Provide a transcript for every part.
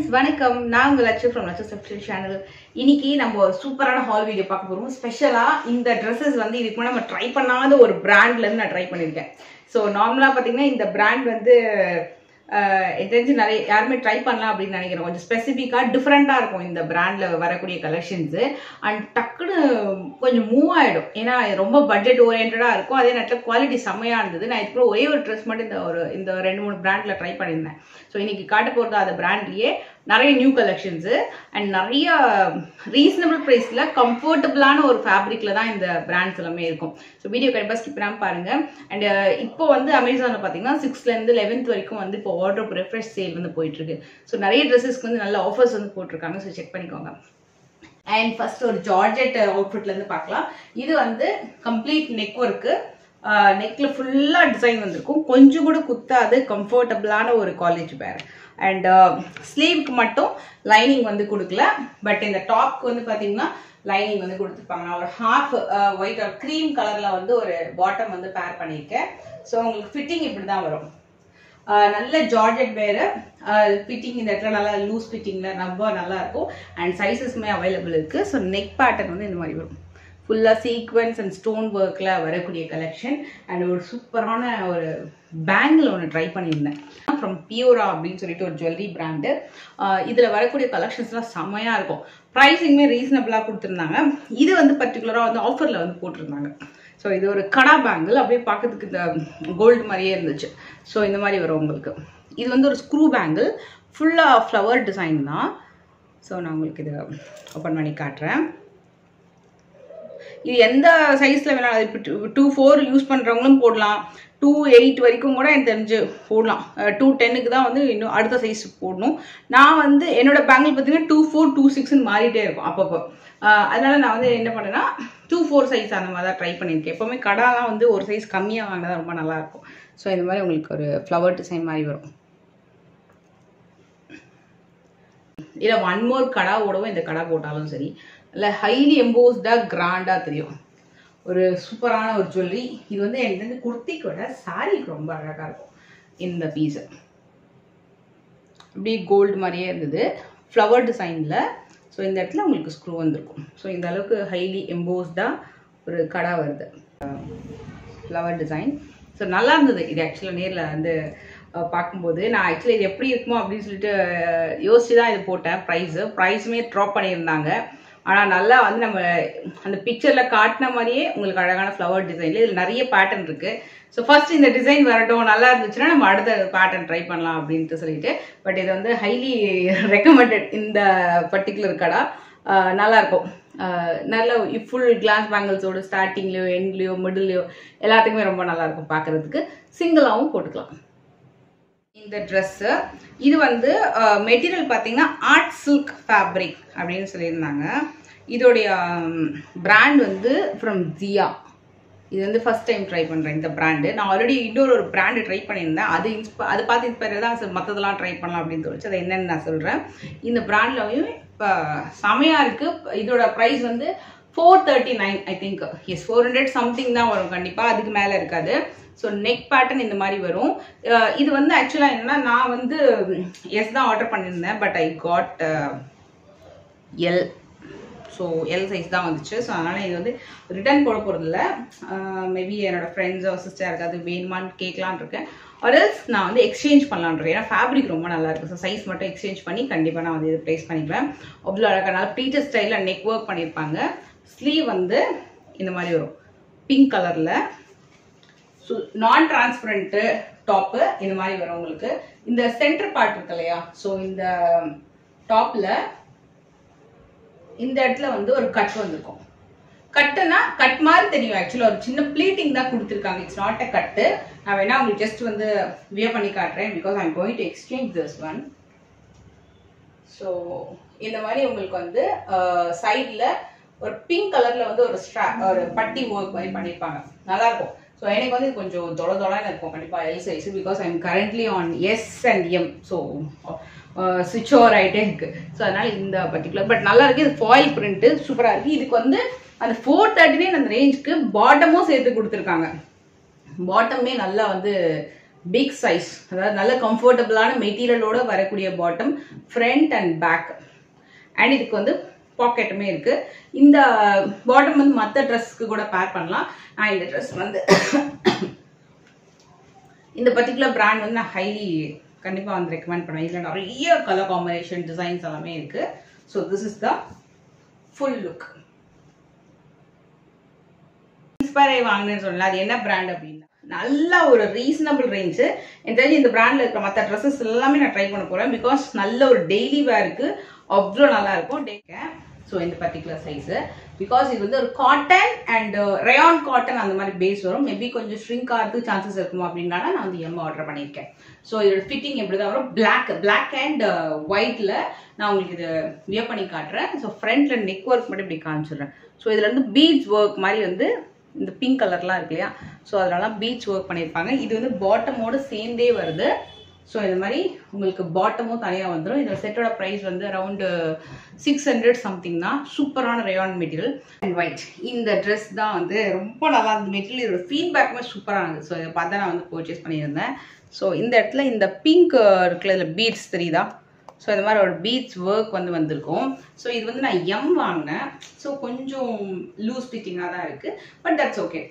friends, வணக்கம். நான் உங்க Latchu from Latchu Subscription channel. இன்னைக்கு நம்ம ஒரு சூப்பரான ஹால் வீடியோ பார்க்க போறோம். ஸ்பெஷலா இந்த Dresses வந்து இதுக்கு முன்னாடி நம்ம ட்ரை பண்ணாத ஒரு பிராண்ட்ல இருந்து நான் ட்ரை பண்ணிருக்கேன். சோ நார்மலா பாத்தீங்கன்னா இந்த பிராண்ட் வந்து தெரிஞ்சு நிறைய யாருமே ட்ரை பண்ணலாம் அப்படின்னு நினைக்கிறேன். கொஞ்சம் ஸ்பெசிஃபிக்கா டிஃப்ரெண்டா இருக்கும் இந்த பிராண்ட்ல வரக்கூடிய கலெக்ஷன்ஸ். அண்ட் டக்குன்னு கொஞ்சம் மூவ் ஆயிடும். ஏன்னா ரொம்ப பட்ஜெட் ஓரியன்டா இருக்கும். அதே நேரத்தில் குவாலிட்டி செம்மையா இருந்தது. நான் இதுக்கு ஒரே ஒரு ட்ரெஸ் மட்டும் இந்த 2-3 பிராண்ட்ல ட்ரை பண்ணியிருந்தேன். ஸோ இன்னைக்கு காட்ட போறது அந்த பிராண்ட்லயே நிறைய நியூ கலெக்ஷன்ஸ் அண்ட் நிறைய ரீசனபிள் பிரைஸ்ல கம்ஃபர்டபுளான ஒரு ஃபேப்ரிக்ல தான் இந்த பிராண்ட்ஸ் எல்லாமே இருக்கும். ஸோ வீடியோ கண்டிப்பா ஸ்கிப் பண்ணாம பாருங்க. அண்ட் இப்போ வந்து அமேசான்ல பாத்தீங்கன்னா 6th இருந்து 11th வரைக்கும் வந்து இப்போ வார்ட்ரோப் ரெஃப்ரெஷ் சேல் வந்து போயிட்டு இருக்கு. ஸோ நிறைய ட்ரெஸ்ஸஸ்க்கு வந்து நல்ல ஆஃபர்ஸ் வந்து போட்டிருக்காங்க. ஸோ செக் பண்ணிக்கோங்க. அண்ட் ஃபர்ஸ்ட் ஒரு ஜார்ஜெட் அவுட்ஃபிட்ல இருந்து பார்க்கலாம். இது வந்து கம்ப்ளீட் நெக் ஒர்க்கு. நெக்ல ஃபுல்லா டிசைன் வந்திருக்கும். கொஞ்சம் கூட குத்தாது. கம்ஃபர்டபுளான ஒரு காலேஜ் பேர். அண்ட் ஸ்லீவ்க்கு மட்டும் லைனிங் வந்து கொடுக்கல. பட் இந்த டாப்க்கு வந்து பாத்தீங்கன்னா லைனிங் வந்து கொடுத்துருப்பாங்க. நான் ஒரு ஹாஃப் ஒயிட் கிரீம் கலர்ல வந்து ஒரு பாட்டம் வந்து பேர் பண்ணியிருக்கேன். ஸோ உங்களுக்கு ஃபிட்டிங் இப்படிதான் வரும். நல்ல ஜார்ஜெட் வேறு ஃபிட்டிங் இந்த இடத்துல நல்லா லூஸ் ஃபிட்டிங்ல ரொம்ப நல்லா இருக்கும். அண்ட் சைஸஸ்மே அவைலபிள் இருக்கு. ஸோ நெக் பேட்டர்ன் வந்து இந்த மாதிரி வரும். ஃபுல்லா சீக்வன்ஸ் அண்ட் ஸ்டோன் ஒர்க்ல வரக்கூடிய கலெக்ஷன். அண்ட் ஒரு சூப்பரான ஒரு பேங்கிள் ஒன்று ட்ரை பண்ணியிருந்தேன் ஃப்ரம் பியூரா அப்படின்னு சொல்லிட்டு ஒரு ஜுவல்லரி பிராண்டு. இதுல வரக்கூடிய கலெக்ஷன்ஸ்லாம் செம்மையா இருக்கும். ப்ரைஸிங்குமே ரீசனபிளா கொடுத்துருந்தாங்க. இது வந்து பர்டிகுலரா வந்து ஆஃபர்ல வந்து போட்டிருந்தாங்க. ஸோ இது ஒரு கடா பேங்கிள். அப்படியே பார்க்கறதுக்கு இந்த கோல்டு மாதிரியே இருந்துச்சு. ஸோ இந்த மாதிரி வரும் உங்களுக்கு. இது வந்து ஒரு ஸ்க்ரூ பேங்கிள். ஃபுல்லா ஃப்ளவர் டிசைன் தான். ஸோ நான் உங்களுக்கு இதை ஓப்பன் பண்ணி காட்டுறேன். இது எந்த சைஸ்ல வேணாலும் இப்போ 2-4 யூஸ் பண்றவங்களும் போடலாம். 2-8 வரைக்கும் கூட எனக்கு தெரிஞ்சு போடலாம். 2-10க்கு தான் வந்து இன்னும் அடுத்த சைஸ் போடணும். நான் வந்து என்னோட பேங்கிள் பார்த்தீங்கன்னா 2-4, 2-6ன்னு மாறிட்டே இருக்கும் அப்பப்போ. அதனால நான் வந்து என்ன பண்ணேன்னா 2-4 சைஸ் அந்த மாதிரி தான் ட்ரை பண்ணியிருக்கேன். எப்பவுமே கடாலாம் வந்து ஒரு சைஸ் கம்மியாக வாங்கினா ரொம்ப நல்லா இருக்கும். ஸோ இந்த மாதிரி உங்களுக்கு ஒரு ஃப்ளவர் டிசைன் மாதிரி வரும். இல்லை 1 more கடா ஓடவும் இந்த கடா போட்டாலும் சரி. இல்லை ஹைலி எம்போஸ்டா கிராண்டா தெரியும். ஒரு சூப்பரான ஒரு ஜுவல்லரி. இது வந்து எனக்கு வந்து குர்த்திக்கு விட சாரிக்கு ரொம்ப அழகா இருக்கும். இந்த பீஸ் அப்படியே கோல்டு மாதிரியே இருந்தது. ஃப்ளவர் டிசைன்ல. ஸோ இந்த இடத்துல உங்களுக்கு ஸ்க்ரூ வந்திருக்கும். ஸோ இந்த அளவுக்கு ஹைலி எம்போஸ்டா ஒரு கடா வருது. Flower design. ஸோ நல்லா இருந்தது. இது ஆக்சுவலாக நேரில் வந்து பார்க்கும்போது நான் ஆக்சுவலி இது எப்படி இருக்குமோ அப்படின்னு சொல்லிட்டு யோசிச்சு தான் இது போட்டேன். ப்ரைஸுமே ட்ராப் பண்ணியிருந்தாங்க. ஆனால் நல்லா வந்து நம்ம அந்த பிக்சரில் காட்டின மாதிரியே உங்களுக்கு அழகான ஃப்ளவர் டிசைன்ல இதில் நிறைய பேட்டர்ன் இருக்கு. ஸோ ஃபர்ஸ்ட் இந்த டிசைன் வரட்டும், நல்லா இருந்துச்சுன்னா நம்ம அடுத்த பேட்டர்ன் ட்ரை பண்ணலாம் அப்படின்ட்டு சொல்லிட்டு. பட் இது வந்து ஹைலி ரெக்கமெண்டட். இந்த பர்டிகுலர் கடா நல்லா இருக்கும். நல்ல ஃபுல் கிளாஸ் பேங்கிள்ஸோட ஸ்டார்டிங்லயோ எண்ட்லயோ மிடில்லையோ எல்லாத்துக்குமே ரொம்ப நல்லா இருக்கும் பார்க்கறதுக்கு. சிங்கிளாகவும் போட்டுக்கலாம். இந்த ட்ரெஸ் இது வந்து மெட்டீரியல் பார்த்தீங்கன்னா ஆர்ட் சில்க் ஃபேப்ரிக் அப்படின்னு சொல்லியிருந்தாங்க. இதோடைய பிராண்ட் வந்து ஃப்ரம் ஜியா. இது வந்து ஃபர்ஸ்ட் டைம் ட்ரை பண்ணுறேன் இந்த பிராண்டு. நான் ஆல்ரெடி இன்னொரு பிராண்டு ட்ரை பண்ணியிருந்தேன். அதை பார்த்து இன்ஸ்பயர் தான் மற்றதெல்லாம் ட்ரை பண்ணலாம் அப்படின்னு தோணுச்சு. அதை என்னன்னு நான் சொல்கிறேன். இந்த பிராண்ட்லையும் இப்போ செமையாக இருக்குது. இதோட ப்ரைஸ் வந்து 439 ஐ திங்க். எஸ் 400 சம்திங் தான் வரும் கண்டிப்பாக. அதுக்கு மேலே இருக்காது. ஸோ நெக் பேட்டர்ன் இந்த மாதிரி வரும். இது வந்து ஆக்சுவலாக என்னன்னா நான் வந்து எஸ் தான் ஆர்டர் பண்ணியிருந்தேன். But I got L. So L size தான் வந்துச்சு. ஸோ அதனால் இது வந்து ரிட்டர்ன் போட போகிறது இல்லை. மேபி என்னோட ஃப்ரெண்ட்ஸோ சிஸ்டர் யாருக்காவது வேணுமான்னு கேட்கலான் இருக்கேன். ஆர்எல்ஸ் நான் வந்து எக்ஸ்சேஞ்ச் பண்ணலான் இருக்கேன். ஏன்னா ஃபேப்ரிக் ரொம்ப நல்லா இருக்குது. ஸோ சைஸ் மட்டும் எக்ஸ்சேஞ்ச் பண்ணி கண்டிப்பாக நான் வந்து இது ப்ளேஸ் பண்ணிப்பேன். அவ்வளோ அழகாக ப்ளீட்டட் ஸ்டைலில் நெக் ஒர்க் பண்ணியிருப்பாங்க. ஸ்லீவ் வந்து இந்த மாதிரி வரும் பிங்க் கலரில். ஸோ நான் டிரான்ஸ்பரண்ட் டாப்பு இந்த மாதிரி வரும் உங்களுக்கு. இந்த சென்டர் பார்ட் இருக்கு இல்லையா? ஸோ இந்த டாப்ல இந்த இடத்துல வந்து ஒரு கட் வந்திருக்கும். கட்டுனா கட் மாதிரி தெரியும். ஆக்சுவலா ஒரு சின்ன ப்ளீட்டிங் தான் கொடுத்துருக்காங்க. இட்ஸ் நாட் அ கட்டு. நான் வேணா உங்களுக்கு ஜஸ்ட் வந்து வியர் பண்ணி காட்டுறேன். Because I am going to exchange this one. So இந்த மாதிரி உங்களுக்கு வந்து சைட்ல ஒரு பிங்க் கலர்ல வந்து ஒரு பட்டி ஒர்க் மாதிரி பண்ணிருப்பாங்க. நல்லா இருக்கும். ஸோ எனக்கு வந்து கொஞ்சம் தொலைன்னு இருக்கும் கண்டிப்பாக L size. Because I am currently on S and M. So ஸ்விட்ச் ஓவர் ஆகிட்டே இருக்கு. ஸோ அதனால இந்த பர்டிகுலர் பட் நல்லா இருக்கு. இது ஃபாயில் பிரிண்ட் சூப்பராக இருக்கு. இதுக்கு வந்து அந்த 439 அந்த ரேஞ்சுக்கு பாட்டமும் சேர்த்து கொடுத்துருக்காங்க. பாட்டமே நல்லா வந்து பிக் சைஸ், அதாவது நல்ல கம்ஃபர்டபுளான மெட்டீரியலோட வரக்கூடிய bottom, front and back. And இதுக்கு வந்து பாக்கெட்டுமே இருக்கு. இந்த பாட்டம் வந்து மற்ற ட்ரெஸ்க்கு கூட பேர் பண்ணலாம். நான் இந்த ட்ரெஸ் வந்து இந்த பர்டிகுலர் பிராண்ட் வந்து நான் ஹைலி கண்டிப்பா வந்து ரெக்கமெண்ட் பண்ணுவேன். இதுல நிறைய கலர் காம்பினேஷன் டிசைன்ஸ் எல்லாமே இருக்கு. So this is the full look. Inspire ஆகி வாங்கினேன்னு சொல்லலாம். அது என்ன பிராண்ட் அப்படின்னா நல்ல ஒரு ரீசனபிள் ரேஞ்சு. எனக்கு தெரிஞ்சு இந்த பிராண்ட்ல இருக்கிற மற்ற ட்ரெஸ்ஸஸ் எல்லாமே நான் ட்ரை பண்ண போறேன். பிகாஸ் நல்ல ஒரு டெய்லி வேருக்கு அவ்வளோ நல்லா இருக்கும். ஸோ இந்த பர்டிகுலர் சைஸு பிகாஸ் இது வந்து ஒரு காட்டன் அண்ட் ரயான் காட்டன் அந்த மாதிரி பேஸ் வரும். மேபி கொஞ்சம் ஷ்ரிங்க் ஆகிறதுக்கு சான்சஸ் இருக்குமா அப்படின்னால நான் வந்து எம் ஆர்டர் பண்ணியிருக்கேன். ஸோ இதோட ஃபிட்டிங் எப்படி தான் வரும், பிளாக் அண்ட் ஒயிட்ல நான் உங்களுக்கு இது வியர் பண்ணி காட்டுறேன். ஸோ ஃப்ரண்ட்ல நெக் ஒர்க் மட்டும் இப்படி காமிச்சிடுறேன். ஸோ இதுல இருந்து பீட்ஸ் ஒர்க் மாதிரி வந்து இந்த பிங்க் கலர்லாம் இருக்கு இல்லையா, ஸோ அதனால பீட்ஸ் ஒர்க் பண்ணியிருப்பாங்க. இது வந்து பாட்டமோட சேர்ந்தே வருது. ஸோ இந்த மாதிரி உங்களுக்கு பாட்டமும் தனியாக வந்துடும். இந்த செட்டோட ப்ரைஸ் வந்து அரௌண்ட் 600 சம்திங் தான். சூப்பரான ரயான் மெட்டீரியல் அண்ட் ஒயிட். இந்த ட்ரெஸ் தான் வந்து ரொம்ப நல்லா இருந்த மெட்டீரியல். இதோட ஃபீட்பேக்குமே சூப்பராக இருந்தது. ஸோ இதை பார்த்தா நான் வந்து பர்ச்சேஸ் பண்ணியிருந்தேன். ஸோ இந்த இடத்துல இந்த பிங்க் இருக்குல்ல, இதில் பீட்ஸ் தெரியுதா, ஸோ இந்த மாதிரி ஒரு பீட்ஸ் ஒர்க் வந்து வந்திருக்கும். ஸோ இது வந்து நான் எம் வாங்கினேன். ஸோ கொஞ்சம் லூஸ் ஃபிட்டிங்காக தான் இருக்குது. But that's okay.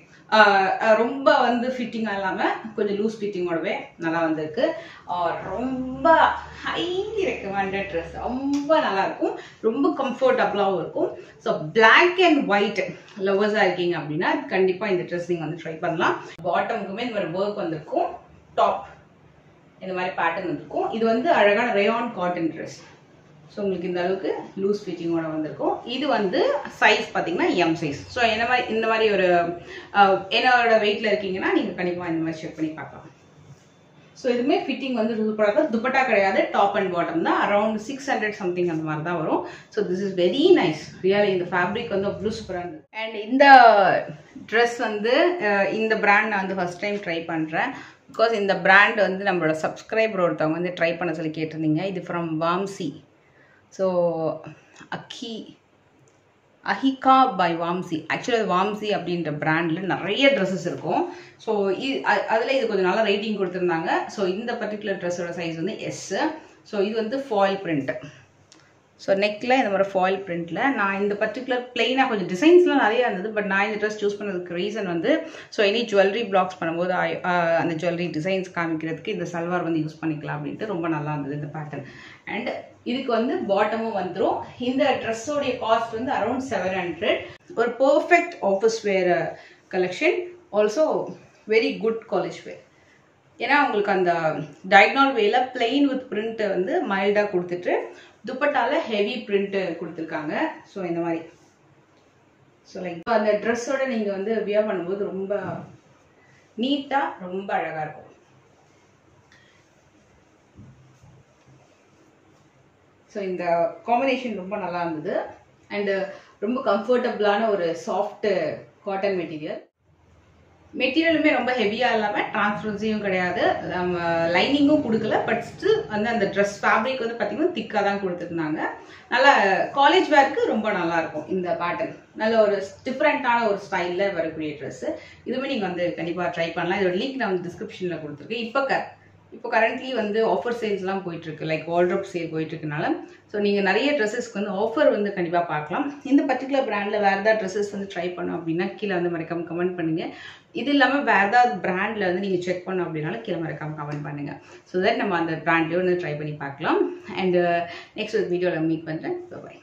ரொம்ப வந்து ஃபிட்டிங்காக இல்லாமல் கொஞ்சம் லூஸ் ஃபிட்டிங்கோடவே நல்லா வந்திருக்கு. ரொம்ப ஹைலி ரெக்கமெண்டட் ட்ரெஸ். ரொம்ப நல்லா இருக்கும், ரொம்ப கம்ஃபர்டபுளாகவும் இருக்கும். ஸோ பிளாக் அண்ட் ஒயிட் லவர்ஸாக இருக்கீங்க அப்படின்னா கண்டிப்பாக இந்த ட்ரெஸ் நீங்கள் வந்து ட்ரை பண்ணலாம். பாட்டமுக்குமே இந்த மாதிரி ஒர்க் வந்திருக்கும், டாப் இந்த மாதிரி பேட்டர்ன் வந்திருக்கும். இது வந்து அழகான ரயான் காட்டன் ட்ரெஸ். ஸோ உங்களுக்கு இந்த அளவுக்கு லூஸ் ஃபிட்டிங்கோட வந்திருக்கும். இது வந்து சைஸ் பார்த்தீங்கன்னா எம் சைஸ். ஸோ இந்த மாதிரி ஒரு என்னோட வெயிட்ல இருக்கீங்கன்னா நீங்கள் கண்டிப்பாக இந்த மாதிரி செக் பண்ணி பார்க்கலாம். ஸோ இதுவுமே ஃபிட்டிங் வந்து சூப்பராக இருக்கும். துப்பட்டா கிடையாது, டாப் அண்ட் பாட்டம் தான். அரௌண்ட் 600 சம்திங் அந்த மாதிரி தான் வரும். So this is very nice. Really இந்த ஃபேப்ரிக் வந்து அவ்வளோ சூப்பராக இருந்தது. அண்ட் இந்த ட்ரெஸ் வந்து இந்த பிராண்ட் நான் வந்து ஃபர்ஸ்ட் டைம் ட்ரை பண்ணுறேன். பிகாஸ் இந்த பிராண்ட் வந்து நம்மளோட சப்ஸ்கிரைபர் ஒருத்தவங்க வந்து ட்ரை பண்ண சொல்லி கேட்டிருந்தீங்க. இது ஃப்ரம் வாம்சி. ஸோ அஹிகா பை வாம்சி. ஆக்சுவலி அது வாம்சி அப்படின்ற பிராண்டில் நிறைய ட்ரெஸ்ஸஸ் இருக்கும். ஸோ அதில் இது கொஞ்சம் நல்லா ரேட்டிங் கொடுத்துருந்தாங்க. ஸோ இந்த பர்டிகுலர் ட்ரெஸ்ஸோட சைஸ் வந்து எஸ். ஸோ இது வந்து ஃபாயில் பிரிண்ட். ஸோ நெக்கில் இந்த மாதிரி ஃபாயில் பிரிண்ட்டில் நான் இந்த பர்டிகுலர் பிளெயினாக கொஞ்சம் டிசைன்ஸ்லாம் நிறையா இருந்தது. பட் நான் இந்த ட்ரெஸ் சூஸ் பண்ணதுக்கு ரீசன் வந்து ஸோ எனி ஜுவல்லரி பிளாக்ஸ் பண்ணும்போது அந்த ஜுவல்லரி டிசைன்ஸ் காமிக்கிறதுக்கு இந்த சல்வார் வந்து யூஸ் பண்ணிக்கலாம் அப்படின்ட்டு ரொம்ப நல்லா இருந்தது இந்த பேட்டர்ன். அண்ட் இதுக்கு வந்து பாட்டமும் வந்துடும். இந்த ட்ரெஸ்ஸோடைய காஸ்ட் வந்து அரௌண்ட் 700. ஒரு perfect office wear collection, also very good college வேர். ஏன்னா உங்களுக்கு அந்த டயக்னல் வேல பிளெயின் வித் பிரிண்ட் வந்து மைல்டாக கொடுத்துட்டு துப்பட்டால ஹெவி பிரிண்ட் கொடுத்துருக்காங்க. ஸோ இந்த மாதிரி ஸோ லைக் அந்த ட்ரெஸ்ஸோட நீங்கள் வந்து வியர் பண்ணும்போது ரொம்ப நீட்டாக ரொம்ப அழகாக இருக்கும். ஸோ இந்த காம்பினேஷன் ரொம்ப நல்லா இருந்தது. அண்டு ரொம்ப கம்ஃபர்டபுளான ஒரு சாஃப்ட் காட்டன் மெட்டீரியல். மெட்டீரியலுமே ரொம்ப ஹெவியாக இல்லாமல் டிரான்ஸ்பரன்சியும் கிடையாது, நம்ம லைனிங்கும் கொடுக்கல. பட் ஸ்டில் வந்து அந்த ட்ரெஸ் ஃபேப்ரிக் வந்து பார்த்தீங்கன்னா திக்காக தான் கொடுத்துருந்தாங்க. நல்லா காலேஜ் வேர்க்கு ரொம்ப நல்லா இருக்கும் இந்த பேட்டர்ன். நல்ல ஒரு டிஃப்ரெண்ட்டான ஒரு ஸ்டைலில் வரக்கூடிய ட்ரெஸ்ஸு. இதுவுமே நீங்கள் வந்து கண்டிப்பாக ட்ரை பண்ணலாம். இதோட லிங்க் நான் வந்து டிஸ்கிரிப்ஷனில் கொடுத்துருக்கேன். இப்போ கரண்ட்லி வந்து ஆஃபர் சேல்ஸ்லாம் போயிட்டுருக்கு, லைக் வார்ட்ரோப் சேல் போயிட்டுருக்கனால ஸோ நீங்கள் நிறைய ட்ரெஸ்ஸஸ்க்கு வந்து ஆஃபர் வந்து கண்டிப்பாக பார்க்கலாம். இந்த பர்டிகுலர் பிராண்டில் வேறு ஏதாவது ட்ரெஸ்ஸஸ் வந்து ட்ரை பண்ணோம் அப்படின்னா கீழே வந்து மறக்காம கமெண்ட் பண்ணுங்கள். இது இல்லாமல் வேறு ஏதாவது பிராண்டில் வந்து நீங்கள் செக் பண்ணோம் அப்படின்னாலும் கீழே மறக்காம கமெண்ட் பண்ணுங்கள். ஸோ தட் நம்ம அந்த பிராண்ட்லேயே வந்து ட்ரை பண்ணி பார்க்கலாம். அண்ட் நெக்ஸ்ட் வீடியோவில் மீட் பண்ணுறேன். பை.